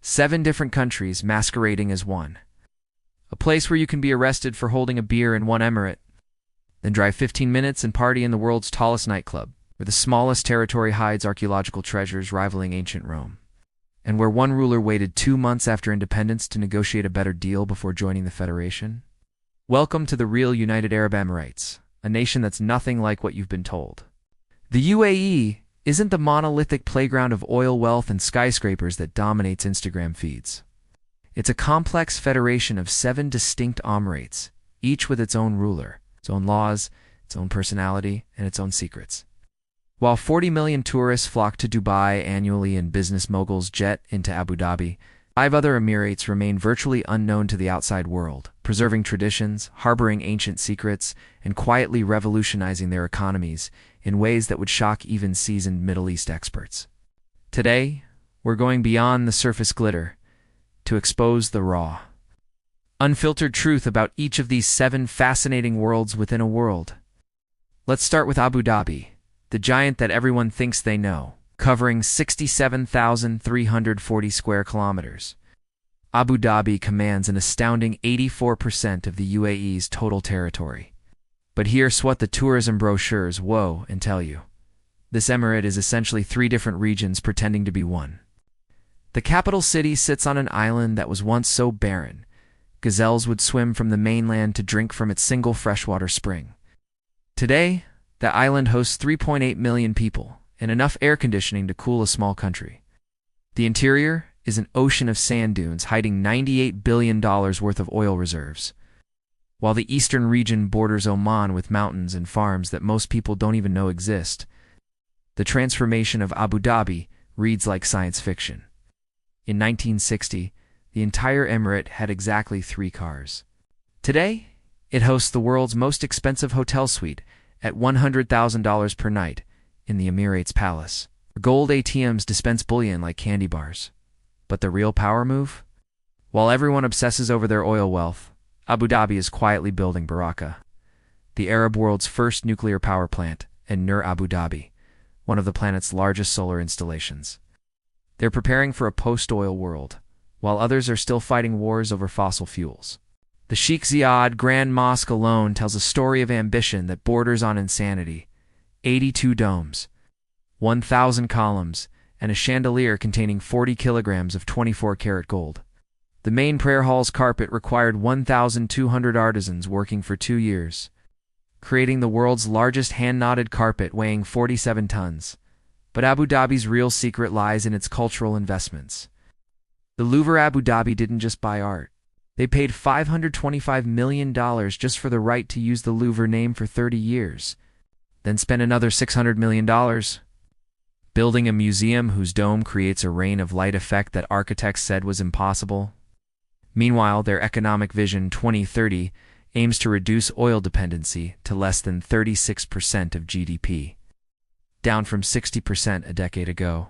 7 different countries masquerading as one. A place where you can be arrested for holding a beer in one emirate, then drive 15 minutes and party in the world's tallest nightclub, where the smallest territory hides archaeological treasures rivaling ancient Rome, and where one ruler waited 2 months after independence to negotiate a better deal before joining the Federation. Welcome to the real United Arab Emirates, a nation that's nothing like what you've been told. The UAE isn't the monolithic playground of oil wealth and skyscrapers that dominates Instagram feeds. It's a complex federation of 7 distinct emirates, each with its own ruler, its own laws, its own personality, and its own secrets. While 40 million tourists flock to Dubai annually and business moguls jet into Abu Dhabi, 5 other emirates remain virtually unknown to the outside world, preserving traditions, harboring ancient secrets, and quietly revolutionizing their economies in ways that would shock even seasoned Middle East experts. Today, we're going beyond the surface glitter to expose the raw, unfiltered truth about each of these 7 fascinating worlds within a world. Let's start with Abu Dhabi, the giant that everyone thinks they know, covering 67,340 square kilometers. Abu Dhabi commands an astounding 84% of the UAE's total territory. But here's what the tourism brochures woe and tell you. This emirate is essentially 3 different regions pretending to be one. The capital city sits on an island that was once so barren, gazelles would swim from the mainland to drink from its single freshwater spring. Today, the island hosts 3.8 million people, and enough air conditioning to cool a small country. The interior is an ocean of sand dunes hiding $98 billion worth of oil reserves, while the eastern region borders Oman with mountains and farms that most people don't even know exist. The transformation of Abu Dhabi reads like science fiction. In 1960, the entire emirate had exactly 3 cars. Today, it hosts the world's most expensive hotel suite at $100,000 per night in the Emirates Palace. Gold ATMs dispense bullion like candy bars. But the real power move? While everyone obsesses over their oil wealth, Abu Dhabi is quietly building Baraka, the Arab world's first nuclear power plant, and Nur Abu Dhabi, one of the planet's largest solar installations. They're preparing for a post-oil world, while others are still fighting wars over fossil fuels. The Sheikh Zayed Grand Mosque alone tells a story of ambition that borders on insanity. 82 domes, 1,000 columns, and a chandelier containing 40 kilograms of 24-karat gold. The main prayer hall's carpet required 1,200 artisans working for 2 years, creating the world's largest hand-knotted carpet weighing 47 tons. But Abu Dhabi's real secret lies in its cultural investments. The Louvre Abu Dhabi didn't just buy art. They paid $525 million just for the right to use the Louvre name for 30 years, then spent another $600 million building a museum whose dome creates a rain of light effect that architects said was impossible. Meanwhile, their Economic Vision 2030 aims to reduce oil dependency to less than 36% of GDP, down from 60% a decade ago.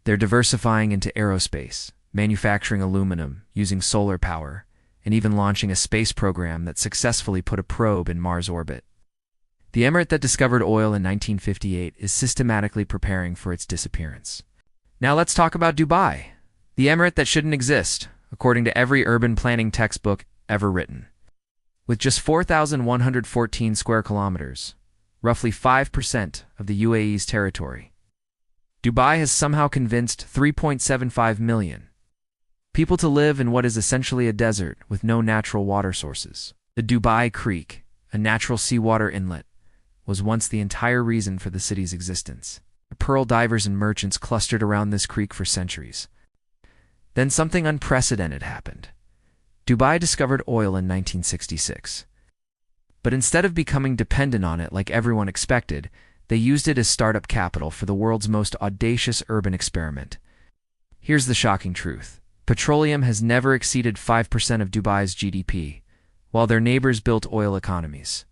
They're diversifying into aerospace, manufacturing aluminum, using solar power, and even launching a space program that successfully put a probe in Mars orbit. The emirate that discovered oil in 1958 is systematically preparing for its disappearance. Now let's talk about Dubai, the emirate that shouldn't exist, according to every urban planning textbook ever written. With just 4,114 square kilometers, roughly 5% of the UAE's territory, Dubai has somehow convinced 3.75 million people to live in what is essentially a desert with no natural water sources. The Dubai Creek, a natural seawater inlet, was once the entire reason for the city's existence. The pearl divers and merchants clustered around this creek for centuries. Then something unprecedented happened. Dubai discovered oil in 1966. But instead of becoming dependent on it like everyone expected, they used it as startup capital for the world's most audacious urban experiment. Here's the shocking truth. Petroleum has never exceeded 5% of Dubai's GDP, while their neighbors built oil economies.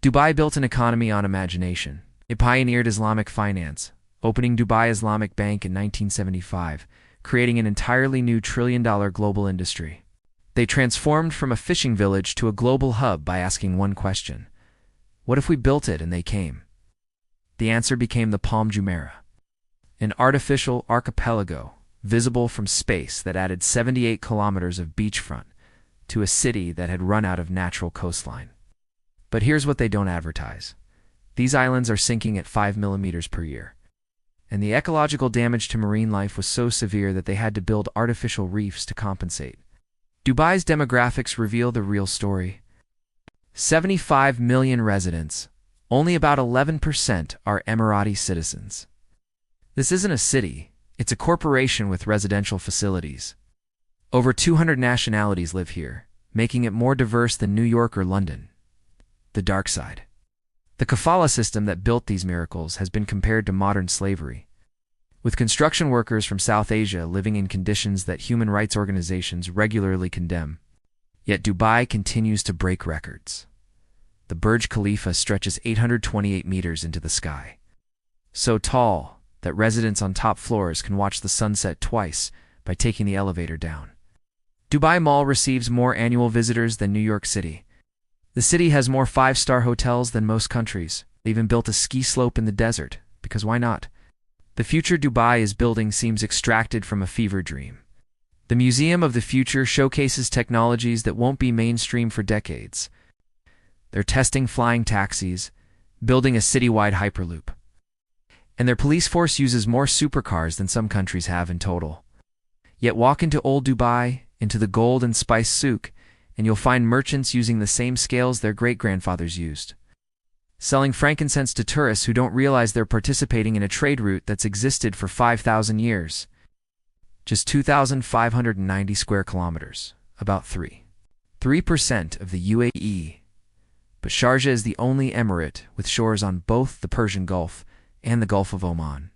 Dubai built an economy on imagination. It pioneered Islamic finance, opening Dubai Islamic Bank in 1975, creating an entirely new trillion-dollar global industry. They transformed from a fishing village to a global hub by asking one question: what if we built it and they came? The answer became the Palm Jumeirah, an artificial archipelago visible from space that added 78 kilometers of beachfront to a city that had run out of natural coastline. But here's what they don't advertise. These islands are sinking at 5 millimeters per year. And the ecological damage to marine life was so severe that they had to build artificial reefs to compensate. Dubai's demographics reveal the real story. 75 million residents, only about 11% are Emirati citizens. This isn't a city, it's a corporation with residential facilities. Over 200 nationalities live here, making it more diverse than New York or London. The dark side. The kafala system that built these miracles has been compared to modern slavery, with construction workers from South Asia living in conditions that human rights organizations regularly condemn. Yet Dubai continues to break records. The Burj Khalifa stretches 828 meters into the sky, so tall that residents on top floors can watch the sunset twice by taking the elevator down. Dubai Mall receives more annual visitors than New York City. The city has more five-star hotels than most countries. They even built a ski slope in the desert, because why not? The future Dubai is building seems extracted from a fever dream. The Museum of the Future showcases technologies that won't be mainstream for decades. They're testing flying taxis, building a citywide hyperloop. And their police force uses more supercars than some countries have in total. Yet walk into old Dubai, into the gold and spice souk, and you'll find merchants using the same scales their great-grandfathers used, selling frankincense to tourists who don't realize they're participating in a trade route that's existed for 5,000 years. Just 2,590 square kilometers, about 3% of the UAE. But Sharjah is the only emirate with shores on both the Persian Gulf and the Gulf of Oman.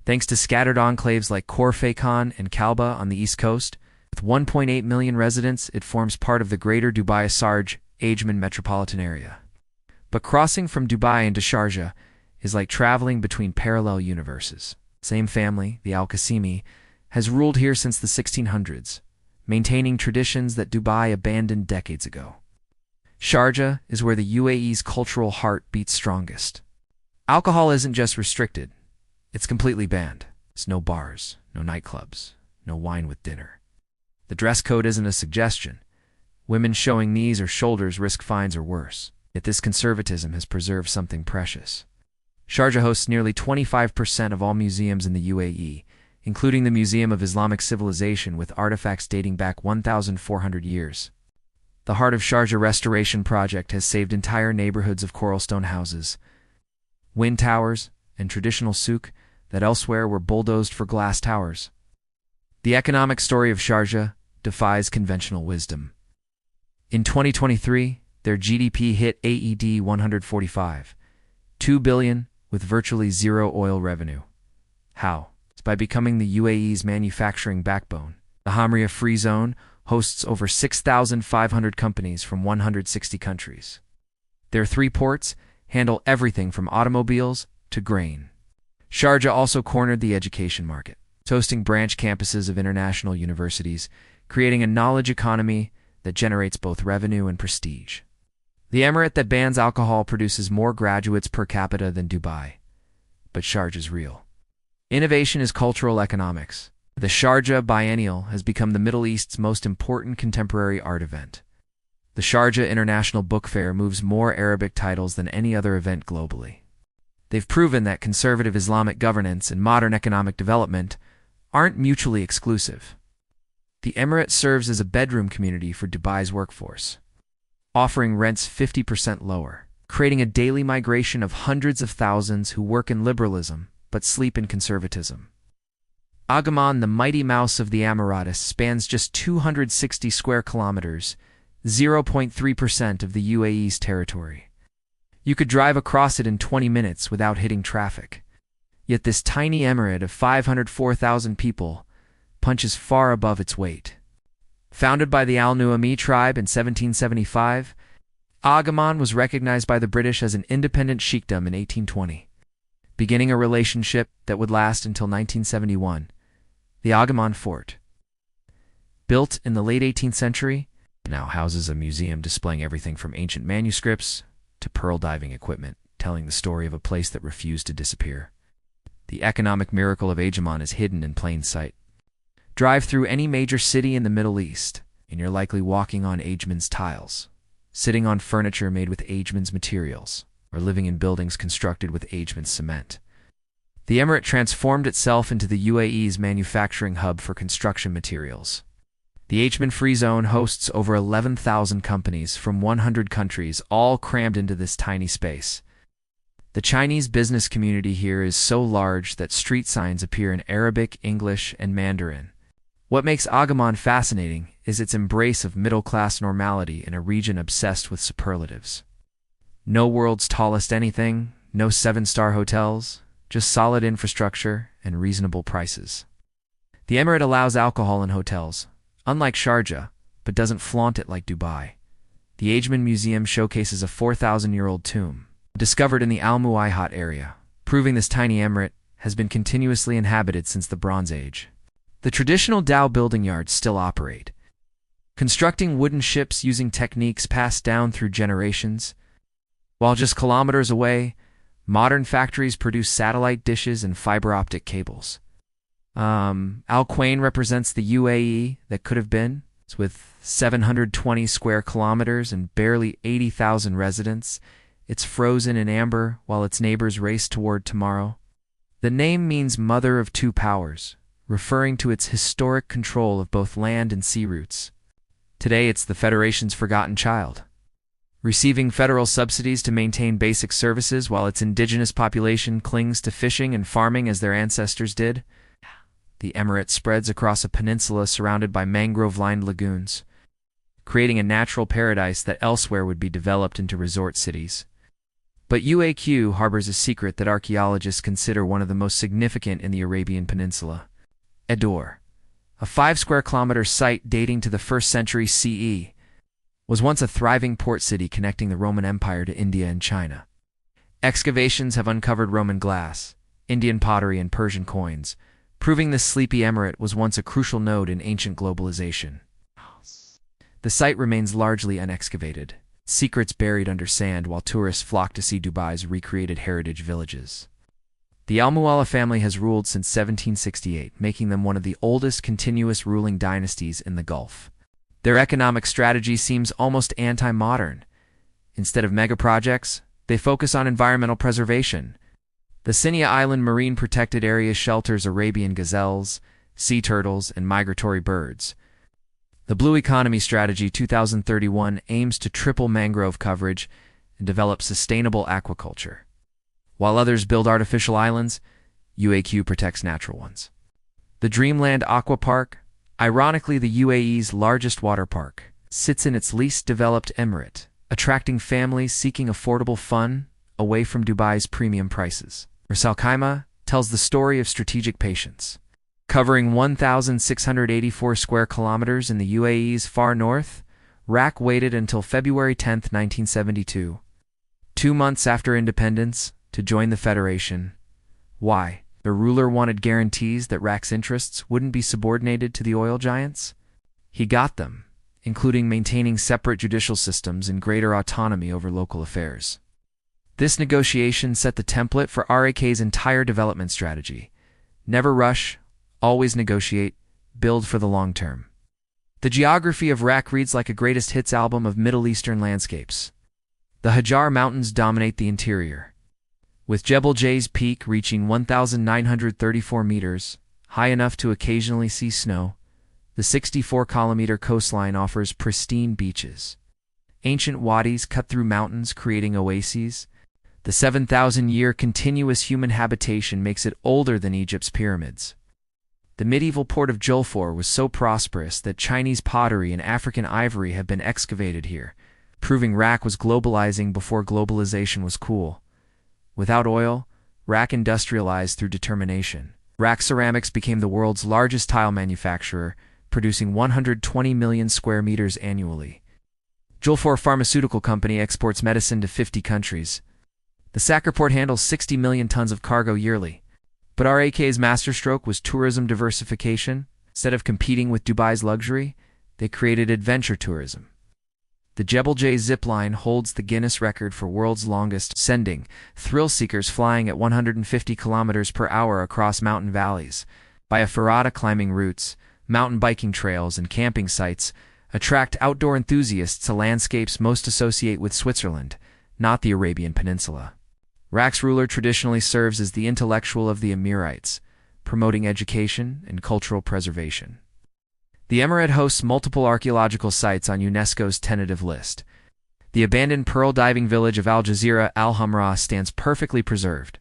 Thanks to scattered enclaves like Khor Fakhan and Kalba on the east coast, with 1.8 million residents, it forms part of the greater Dubai Sharjah Ajman metropolitan area. But crossing from Dubai into Sharjah is like traveling between parallel universes. Same family, the Al-Qasimi, has ruled here since the 1600s, maintaining traditions that Dubai abandoned decades ago. Sharjah is where the UAE's cultural heart beats strongest. Alcohol isn't just restricted, it's completely banned. There's no bars, no nightclubs, no wine with dinner. The dress code isn't a suggestion. Women showing knees or shoulders risk fines or worse. Yet this conservatism has preserved something precious. Sharjah hosts nearly 25% of all museums in the UAE, including the Museum of Islamic Civilization with artifacts dating back 1,400 years. The Heart of Sharjah Restoration Project has saved entire neighborhoods of coralstone houses, wind towers, and traditional souk that elsewhere were bulldozed for glass towers. The economic story of Sharjah defies conventional wisdom. In 2023, their GDP hit AED 145, $2 billion, with virtually zero oil revenue. How? It's by becoming the UAE's manufacturing backbone. The Hamria Free Zone hosts over 6,500 companies from 160 countries. Their 3 ports handle everything from automobiles to grain. Sharjah also cornered the education market, hosting branch campuses of international universities, creating a knowledge economy that generates both revenue and prestige. The emirate that bans alcohol produces more graduates per capita than Dubai. But Sharjah's real innovation is cultural economics. The Sharjah Biennial has become the Middle East's most important contemporary art event. The Sharjah International Book Fair moves more Arabic titles than any other event globally. They've proven that conservative Islamic governance and modern economic development aren't mutually exclusive. The emirate serves as a bedroom community for Dubai's workforce, offering rents 50% lower, creating a daily migration of hundreds of thousands who work in liberalism but sleep in conservatism. Agaman, the mighty mouse of the Emirates, spans just 260 square kilometers, 0.3% of the UAE's territory. You could drive across it in 20 minutes without hitting traffic. Yet this tiny emirate of 504,000 people punches far above its weight. Founded by the Al-Nu'ami tribe in 1775, Agaman was recognized by the British as an independent sheikhdom in 1820, beginning a relationship that would last until 1971. The Agaman Fort, built in the late 18th century, now houses a museum displaying everything from ancient manuscripts to pearl diving equipment, telling the story of a place that refused to disappear. The economic miracle of Agaman is hidden in plain sight. Drive through any major city in the Middle East, and you're likely walking on Ageman's tiles, sitting on furniture made with Ageman's materials, or living in buildings constructed with Ageman's cement. The Emirate transformed itself into the UAE's manufacturing hub for construction materials. The Ageman Free Zone hosts over 11,000 companies from 100 countries, all crammed into this tiny space. The Chinese business community here is so large that street signs appear in Arabic, English, and Mandarin. What makes Agamon fascinating is its embrace of middle-class normality in a region obsessed with superlatives. No world's tallest anything, no seven-star hotels, just solid infrastructure and reasonable prices. The Emirate allows alcohol in hotels, unlike Sharjah, but doesn't flaunt it like Dubai. The Ageman Museum showcases a 4,000-year-old tomb, discovered in the Al Muwayhat area, proving this tiny emirate has been continuously inhabited since the Bronze Age. The traditional Dhow building yards still operate, constructing wooden ships using techniques passed down through generations. While just kilometers away, modern factories produce satellite dishes and fiber optic cables. Al Quain represents the UAE that could have been, with 720 square kilometers and barely 80,000 residents. It's frozen in amber while its neighbors race toward tomorrow. The name means Mother of Two Powers, referring to its historic control of both land and sea routes. Today it's the Federation's forgotten child, receiving federal subsidies to maintain basic services while its indigenous population clings to fishing and farming as their ancestors did. The emirate spreads across a peninsula surrounded by mangrove-lined lagoons, creating a natural paradise that elsewhere would be developed into resort cities. But UAQ harbors a secret that archaeologists consider one of the most significant in the Arabian Peninsula. Edor, a 5-square-kilometer site dating to the 1st century CE, was once a thriving port city connecting the Roman Empire to India and China. Excavations have uncovered Roman glass, Indian pottery, and Persian coins, proving this sleepy emirate was once a crucial node in ancient globalization. The site remains largely unexcavated, secrets buried under sand while tourists flock to see Dubai's recreated heritage villages. The Al Muwalla family has ruled since 1768, making them one of the oldest continuous ruling dynasties in the Gulf. Their economic strategy seems almost anti-modern. Instead of mega-projects, they focus on environmental preservation. The Sinai Island Marine Protected Area shelters Arabian gazelles, sea turtles, and migratory birds. The Blue Economy Strategy 2031 aims to triple mangrove coverage and develop sustainable aquaculture. While others build artificial islands, UAQ protects natural ones. The Dreamland Aqua Park, ironically the UAE's largest water park, sits in its least developed emirate, attracting families seeking affordable fun away from Dubai's premium prices. Ras Al Khaimah tells the story of strategic patience. Covering 1,684 square kilometers in the UAE's far north, RAK waited until February 10, 1972, 2 months after independence, to join the Federation. Why? The ruler wanted guarantees that RAK's interests wouldn't be subordinated to the oil giants. He got them, including maintaining separate judicial systems and greater autonomy over local affairs. This negotiation set the template for RAK's entire development strategy. Never rush, always negotiate, build for the long term. The geography of RAK reads like a greatest hits album of Middle Eastern landscapes. The Hajar Mountains dominate the interior, with Jebel Jay's peak reaching 1,934 meters, high enough to occasionally see snow. The 64-kilometer coastline offers pristine beaches. Ancient wadis cut through mountains, creating oases. The 7,000-year continuous human habitation makes it older than Egypt's pyramids. The medieval port of Julfor was so prosperous that Chinese pottery and African ivory have been excavated here, proving RAK was globalizing before globalization was cool. Without oil, RAK industrialized through determination. RAK Ceramics became the world's largest tile manufacturer, producing 120 million square meters annually. Julfor Pharmaceutical Company exports medicine to 50 countries. The Sakhar port handles 60 million tons of cargo yearly. But RAK's masterstroke was tourism diversification. Instead of competing with Dubai's luxury, they created adventure tourism. The Jebel Jay zip line holds the Guinness record for world's longest, sending thrill seekers flying at 150 kilometers per hour across mountain valleys. By a ferrata climbing routes, mountain biking trails, and camping sites attract outdoor enthusiasts to landscapes most associate with Switzerland, not the Arabian Peninsula. Rak's ruler traditionally serves as the intellectual of the Emirates, promoting education and cultural preservation. The emirate hosts multiple archaeological sites on UNESCO's tentative list. The abandoned pearl diving village of Al Jazeera Al Hamra stands perfectly preserved,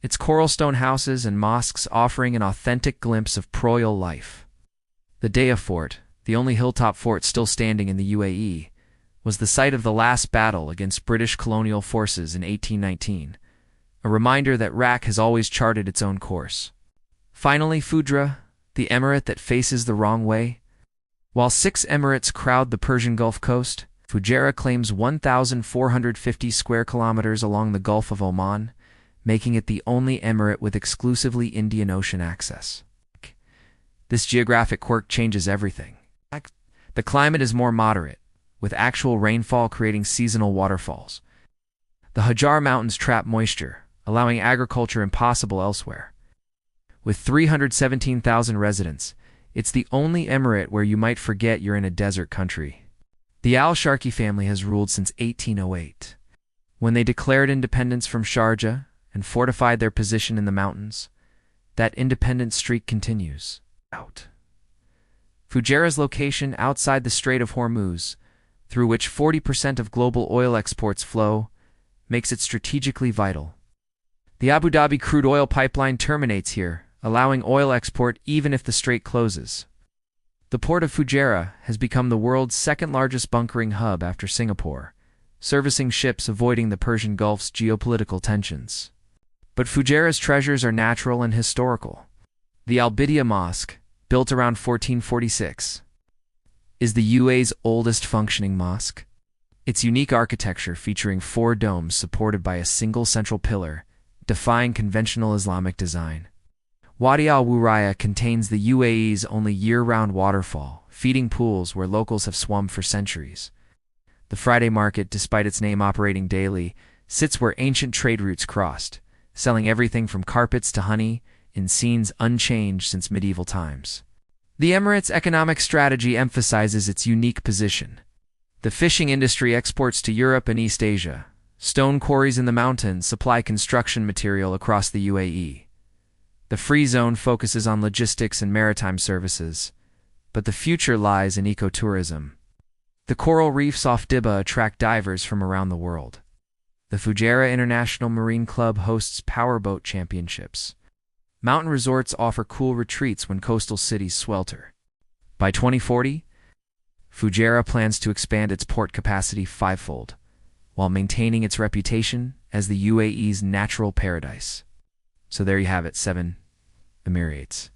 its coral stone houses and mosques offering an authentic glimpse of royal life. The Deya Fort, the only hilltop fort still standing in the UAE, was the site of the last battle against British colonial forces in 1819, a reminder that Rak has always charted its own course. Finally, Fudra, the emirate that faces the wrong way. While 6 emirates crowd the Persian Gulf coast, Fujairah claims 1,450 square kilometers along the Gulf of Oman, making it the only emirate with exclusively Indian Ocean access. This geographic quirk changes everything. The climate is more moderate, with actual rainfall creating seasonal waterfalls. The Hajar Mountains trap moisture, allowing agriculture impossible elsewhere. With 317,000 residents, it's the only emirate where you might forget you're in a desert country. The Al-Sharqi family has ruled since 1808. When they declared independence from Sharjah and fortified their position in the mountains, that independent streak continues. Fujairah's location outside the Strait of Hormuz, through which 40% of global oil exports flow, makes it strategically vital. The Abu Dhabi crude oil pipeline terminates here, allowing oil export even if the strait closes. The port of Fujairah has become the world's second-largest bunkering hub after Singapore, servicing ships avoiding the Persian Gulf's geopolitical tensions. But Fujairah's treasures are natural and historical. The Al-Bidiyah Mosque, built around 1446, is the UAE's oldest functioning mosque. Its unique architecture, featuring 4 domes supported by a single central pillar, defying conventional Islamic design. Wadi al-Wuraya contains the UAE's only year-round waterfall, feeding pools where locals have swum for centuries. The Friday market, despite its name operating daily, sits where ancient trade routes crossed, selling everything from carpets to honey, in scenes unchanged since medieval times. The Emirates' economic strategy emphasizes its unique position. The fishing industry exports to Europe and East Asia. Stone quarries in the mountains supply construction material across the UAE. The Free Zone focuses on logistics and maritime services, but the future lies in ecotourism. The coral reefs off Dibba attract divers from around the world. The Fujairah International Marine Club hosts powerboat championships. Mountain resorts offer cool retreats when coastal cities swelter. By 2040, Fujairah plans to expand its port capacity 5-fold, while maintaining its reputation as the UAE's natural paradise. So there you have it, 7 Emirates.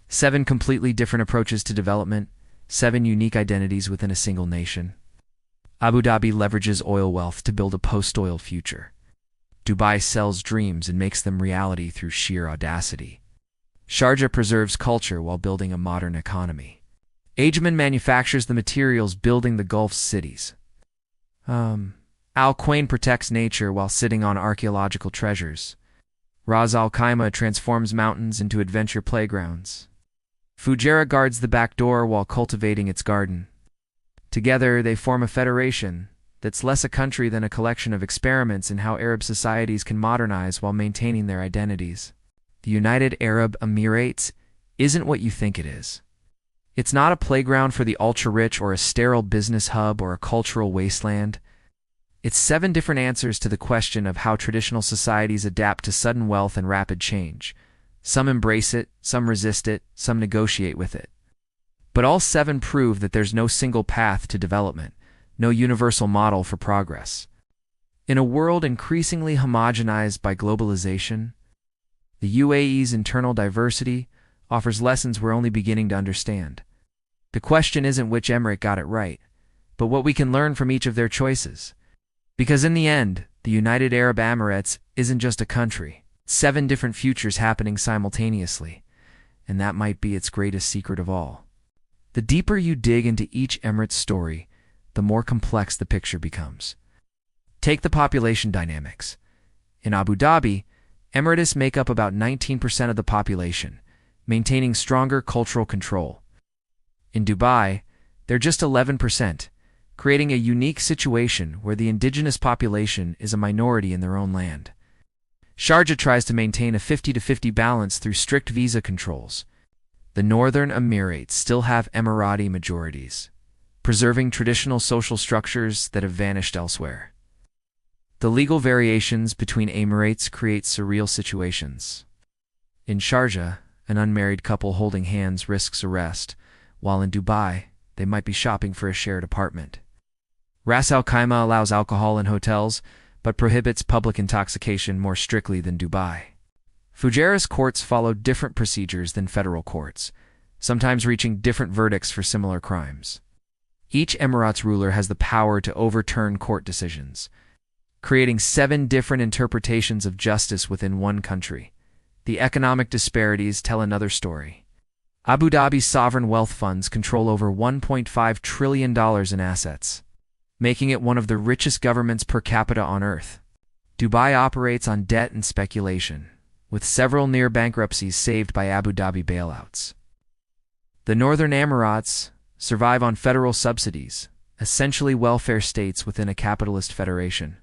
7 completely different approaches to development, 7 unique identities within a single nation. Abu Dhabi leverages oil wealth to build a post-oil future. Dubai sells dreams and makes them reality through sheer audacity. Sharjah preserves culture while building a modern economy. Ajman manufactures the materials building the Gulf's cities. Al Quain protects nature while sitting on archaeological treasures. Ras Al Khaimah transforms mountains into adventure playgrounds. Fujairah guards the back door while cultivating its garden. Together, they form a federation that's less a country than a collection of experiments in how Arab societies can modernize while maintaining their identities. The United Arab Emirates isn't what you think it is. It's not a playground for the ultra-rich or a sterile business hub or a cultural wasteland. It's 7 different answers to the question of how traditional societies adapt to sudden wealth and rapid change. Some embrace it, some resist it, some negotiate with it. But all 7 prove that there's no single path to development, no universal model for progress. In a world increasingly homogenized by globalization, the UAE's internal diversity offers lessons we're only beginning to understand. The question isn't which emirate got it right, but what we can learn from each of their choices. Because in the end, the United Arab Emirates isn't just a country. 7 different futures happening simultaneously, and that might be its greatest secret of all. The deeper you dig into each emirate's story, the more complex the picture becomes. Take the population dynamics. In Abu Dhabi, Emirates make up about 19% of the population, maintaining stronger cultural control. In Dubai, they're just 11%, creating a unique situation where the indigenous population is a minority in their own land. Sharjah tries to maintain a 50-50 balance through strict visa controls. The Northern Emirates still have Emirati majorities, preserving traditional social structures that have vanished elsewhere. The legal variations between Emirates create surreal situations. In Sharjah, an unmarried couple holding hands risks arrest, while in Dubai, they might be shopping for a shared apartment. Ras Al Khaimah allows alcohol in hotels, but prohibits public intoxication more strictly than Dubai. Fujairah's courts follow different procedures than federal courts, sometimes reaching different verdicts for similar crimes. Each Emirates ruler has the power to overturn court decisions, creating 7 different interpretations of justice within one country. The economic disparities tell another story. Abu Dhabi's sovereign wealth funds control over $1.5 trillion in assets, making it one of the richest governments per capita on Earth. Dubai operates on debt and speculation, with several near bankruptcies saved by Abu Dhabi bailouts. The Northern Emirates survive on federal subsidies, essentially welfare states within a capitalist federation.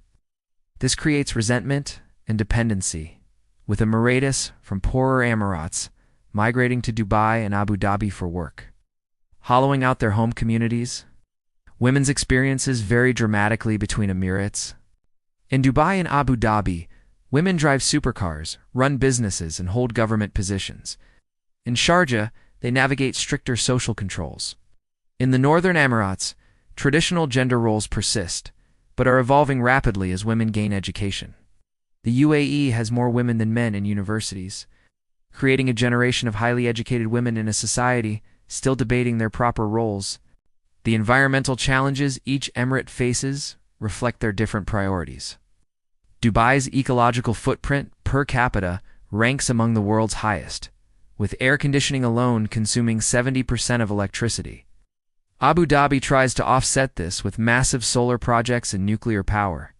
This creates resentment and dependency, with Emiratis from poorer Emirates migrating to Dubai and Abu Dhabi for work, hollowing out their home communities. Women's experiences vary dramatically between Emirates. In Dubai and Abu Dhabi, women drive supercars, run businesses, and hold government positions. In Sharjah, they navigate stricter social controls. In the Northern Emirates, traditional gender roles persist, but are evolving rapidly as women gain education. The UAE has more women than men in universities, creating a generation of highly educated women in a society still debating their proper roles. The environmental challenges each emirate faces reflect their different priorities. Dubai's ecological footprint per capita ranks among the world's highest, with air conditioning alone consuming 70% of electricity. Abu Dhabi tries to offset this with massive solar projects and nuclear power.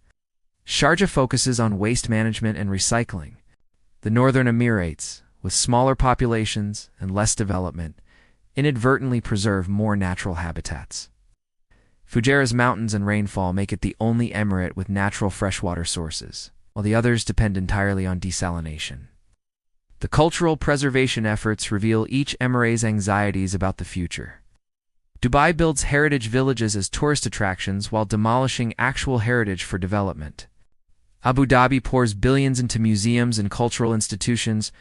Sharjah focuses on waste management and recycling. The Northern Emirates, with smaller populations and less development, inadvertently preserve more natural habitats. Fujairah's mountains and rainfall make it the only emirate with natural freshwater sources, while the others depend entirely on desalination. The cultural preservation efforts reveal each emirate's anxieties about the future. Dubai builds heritage villages as tourist attractions while demolishing actual heritage for development. Abu Dhabi pours billions into museums and cultural institutions,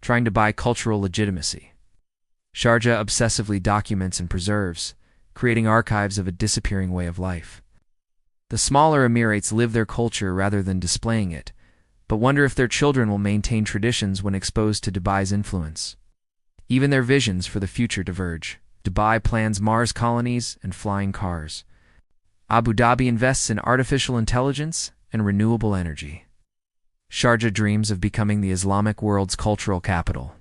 trying to buy cultural legitimacy. Sharjah obsessively documents and preserves, creating archives of a disappearing way of life. The smaller emirates live their culture rather than displaying it, but wonder if their children will maintain traditions when exposed to Dubai's influence. Even their visions for the future diverge. Dubai plans Mars colonies and flying cars. Abu Dhabi invests in artificial intelligence and renewable energy. Sharjah dreams of becoming the Islamic world's cultural capital.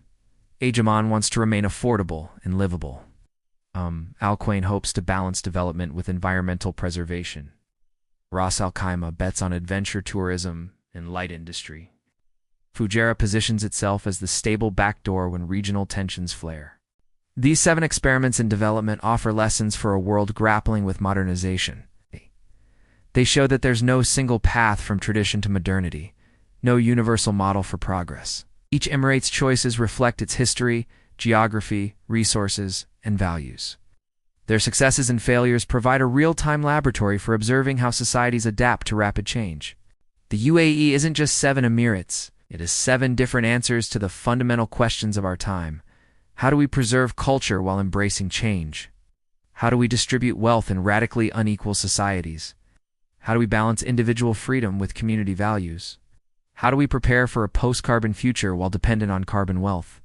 Ajman wants to remain affordable and livable. Al Quain hopes to balance development with environmental preservation. Ras Al Khaimah bets on adventure tourism and light industry. Fujairah positions itself as the stable backdoor when regional tensions flare. These 7 experiments in development offer lessons for a world grappling with modernization. They show that there's no single path from tradition to modernity, no universal model for progress. Each emirate's choices reflect its history, geography, resources, and values. Their successes and failures provide a real-time laboratory for observing how societies adapt to rapid change. The UAE isn't just 7 emirates, it is 7 different answers to the fundamental questions of our time. How do we preserve culture while embracing change? How do we distribute wealth in radically unequal societies? How do we balance individual freedom with community values? How do we prepare for a post-carbon future while dependent on carbon wealth?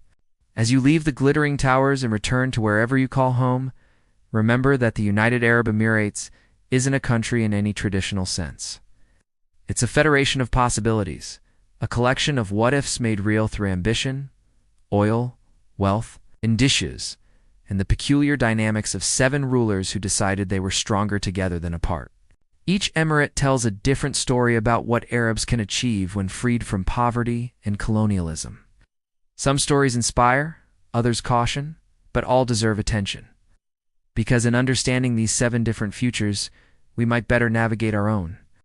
As you leave the glittering towers and return to wherever you call home, remember that the United Arab Emirates isn't a country in any traditional sense. It's a federation of possibilities, a collection of what-ifs made real through ambition, oil, wealth, and dishes, and the peculiar dynamics of 7 rulers who decided they were stronger together than apart. Each emirate tells a different story about what Arabs can achieve when freed from poverty and colonialism. Some stories inspire, others caution, but all deserve attention. Because in understanding these 7 different futures, we might better navigate our own.